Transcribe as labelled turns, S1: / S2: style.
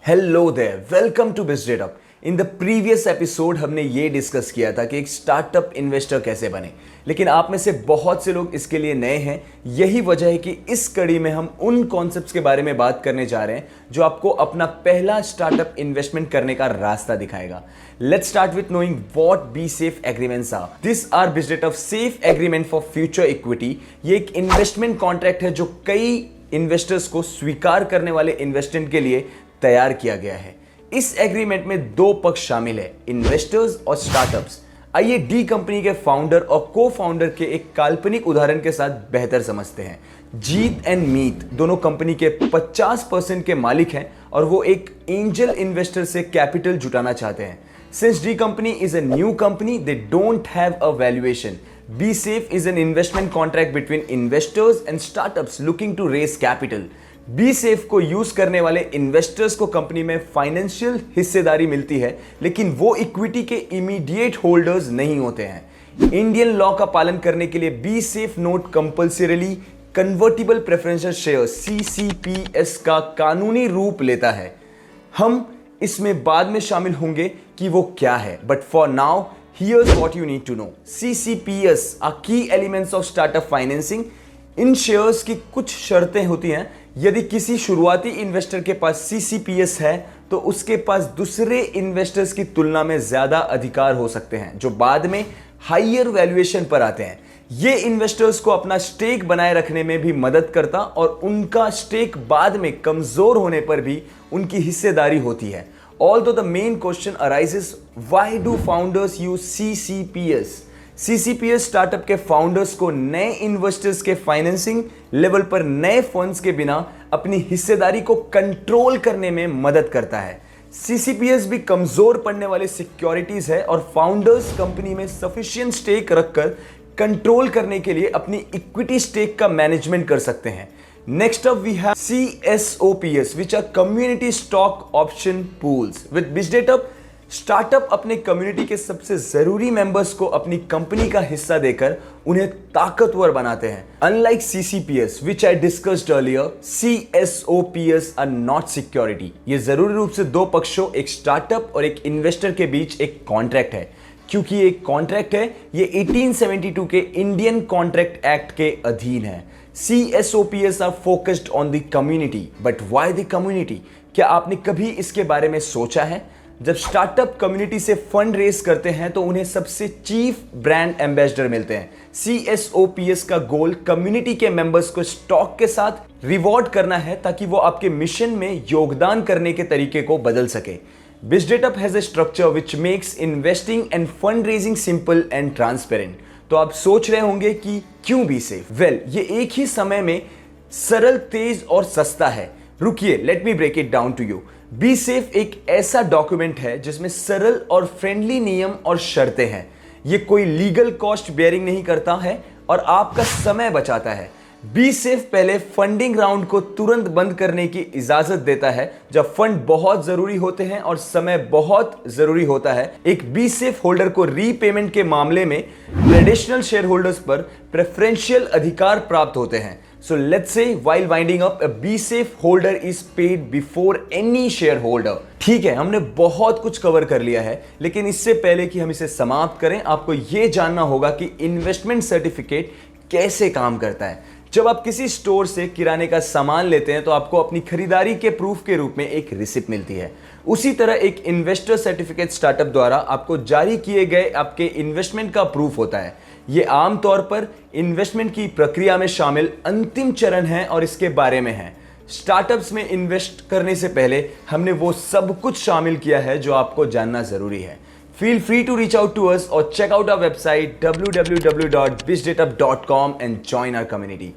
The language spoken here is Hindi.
S1: Hello there, welcome to BizDateUp. In the previous episode हमने ये डिस्कस किया था कि एक स्टार्टअप इन्वेस्टर कैसे बने, लेकिन आप में से बहुत से लोग इसके लिए नए हैं। यही वजह है कि इस कड़ी में हम उन कॉन्सेप्ट्स के बारे में बात करने जा रहे हैं जो आपको अपना पहला स्टार्टअप इन्वेस्टमेंट करने का रास्ता दिखाएगा। Let's start with knowing what be safe agreements are. This are BizDateUp safe agreement for future equity. ये एक इन्वेस्टमेंट कॉन्ट्रैक्ट है जो कई इन्वेस्टर्स को स्वीकार करने वाले इन्वेस्टेंट के लिए तैयार किया गया है। इस एग्रीमेंट में दो पक्ष शामिल है, इन्वेस्टर्स और स्टार्टअप्स। आइए डी कंपनी के फाउंडर और को फाउंडर के एक काल्पनिक उदाहरण के साथ बेहतर समझते हैं। जीत एंड मीत दोनों कंपनी के 50% के मालिक हैं और वो एक एंजल इन्वेस्टर से कैपिटल जुटाना चाहते हैं। Since the company is a new company, they don't have a valuation. B safe is an investment contract between investors and startups looking to raise capital. B safe को यूज करने वाले इन्वेस्टर्स को कंपनी में फाइनेंशियल हिस्सेदारी मिलती है, लेकिन वो इक्विटी के इमीडिएट होल्डर्स नहीं होते हैं। इंडियन लॉ का पालन करने के लिए be safe note compulsorily convertible preferential share CCPS का कानूनी रूप लेता है। हम इसमें बाद में शामिल होंगे कि वो क्या है, but for now here's what you need to know. CCPS are key elements of startup financing. इन शेयर्स की कुछ शर्तें होती हैं। यदि किसी शुरुआती इन्वेस्टर के पास CCPS है तो उसके पास दूसरे इन्वेस्टर्स की तुलना में ज्यादा अधिकार हो सकते हैं, जो बाद में हायर वैल्यूएशन पर आते हैं। ये इन्वेस्टर्स को अपना स्टेक बनाए रखने में भी मदद करता और उनका स्टेक बाद में कमजोर होने पर भी उनकी हिस्सेदारी होती है। Although the main question arises, why do founders use CCPS? CCPS startup के फाउंडर्स को नए इन्वेस्टर्स के फाइनेंसिंग लेवल पर नए फंड्स के बिना अपनी हिस्सेदारी को कंट्रोल करने में मदद करता है। CCPS भी कमजोर पड़ने वाले सिक्योरिटीज है और फाउंडर्स कंपनी में सफिशिएंट स्टेक रखकर कंट्रोल करने के लिए अपनी इक्विटी स्टेक का मैनेजमेंट कर सकते हैं। Next up we have CSOPS, which are community stock option pools. With BizDataUp, startup अपने कम्युनिटी के सबसे जरूरी मेंबर्स को अपनी कंपनी का हिस्सा देकर उन्हें ताकतवर बनाते हैं। Unlike CCPS, which I discussed earlier, CSOPS are not security. ये जरूरी रूप से दो पक्षों, एक स्टार्टअप और एक इन्वेस्टर के बीच एक कॉन्ट्रैक्ट है। क्योंकि ये एक कॉन्ट्रैक्ट है, ये 1872 के इंडियन कॉन्ट्रैक्ट एक्ट के अधीन है। CSOPS are focused on the community, but why the community? क्या आपने कभी इसके बारे में सोचा है? जब स्टार्टअप कम्युनिटी से फंड रेज करते हैं तो उन्हें सबसे चीफ ब्रांड एम्बेसडर मिलते हैं। CSOPS का गोल कम्युनिटी के मेंबर्स को स्टॉक के साथ रिवॉर्ड करना है ताकि वो आपके मिशन में योगदान करने के तरीके को बदल सके। BizDataUp has a structure which makes investing and fundraising simple and transparent. तो आप सोच रहे होंगे कि क्यों बी सेफ? ये एक ही समय में सरल, तेज और सस्ता है। रुकिए, let me break it down to you. B safe एक ऐसा डॉक्यूमेंट है जिसमें सरल और फ्रेंडली नियम और शर्तें हैं। ये कोई लीगल कॉस्ट बेयरिंग नहीं करता है और आपका समय बचाता है। बी सेफ पहले फंडिंग राउंड को तुरंत बंद करने की इजाजत देता है जब फंड बहुत जरूरी होते हैं और समय बहुत जरूरी होता है। एक बी सेफ होल्डर को रीपेमेंट के मामले में ट्रेडिशनल शेयर होल्डर्स पर प्रेफरेंशियल अधिकार प्राप्त होते हैं। So let's say while winding up, a B-Safe holder is paid before any shareholder. ठीक है, हमने बहुत कुछ कवर कर लिया है, लेकिन इससे पहले कि हम इसे समाप्त करें, आपको यह जानना होगा कि इन्वेस्टमेंट सर्टिफिकेट कैसे काम करता है। जब आप किसी स्टोर से किराने का सामान लेते हैं तो आपको अपनी खरीदारी के प्रूफ के रूप में एक रिसिप्ट मिलती है। उसी तरह एक इन्वेस्टर सर्टिफिकेट स्टार्टअप द्वारा आपको जारी किए गए आपके इन्वेस्टमेंट का प्रूफ होता है। ये आमतौर पर इन्वेस्टमेंट की प्रक्रिया में शामिल अंतिम चरण है और इसके बारे में है। स्टार्टअप्स में इन्वेस्ट करने से पहले हमने वो सब कुछ शामिल किया है जो आपको जानना जरूरी है। Feel free to reach out to us or check out our website www.bizdatup.com and join our community.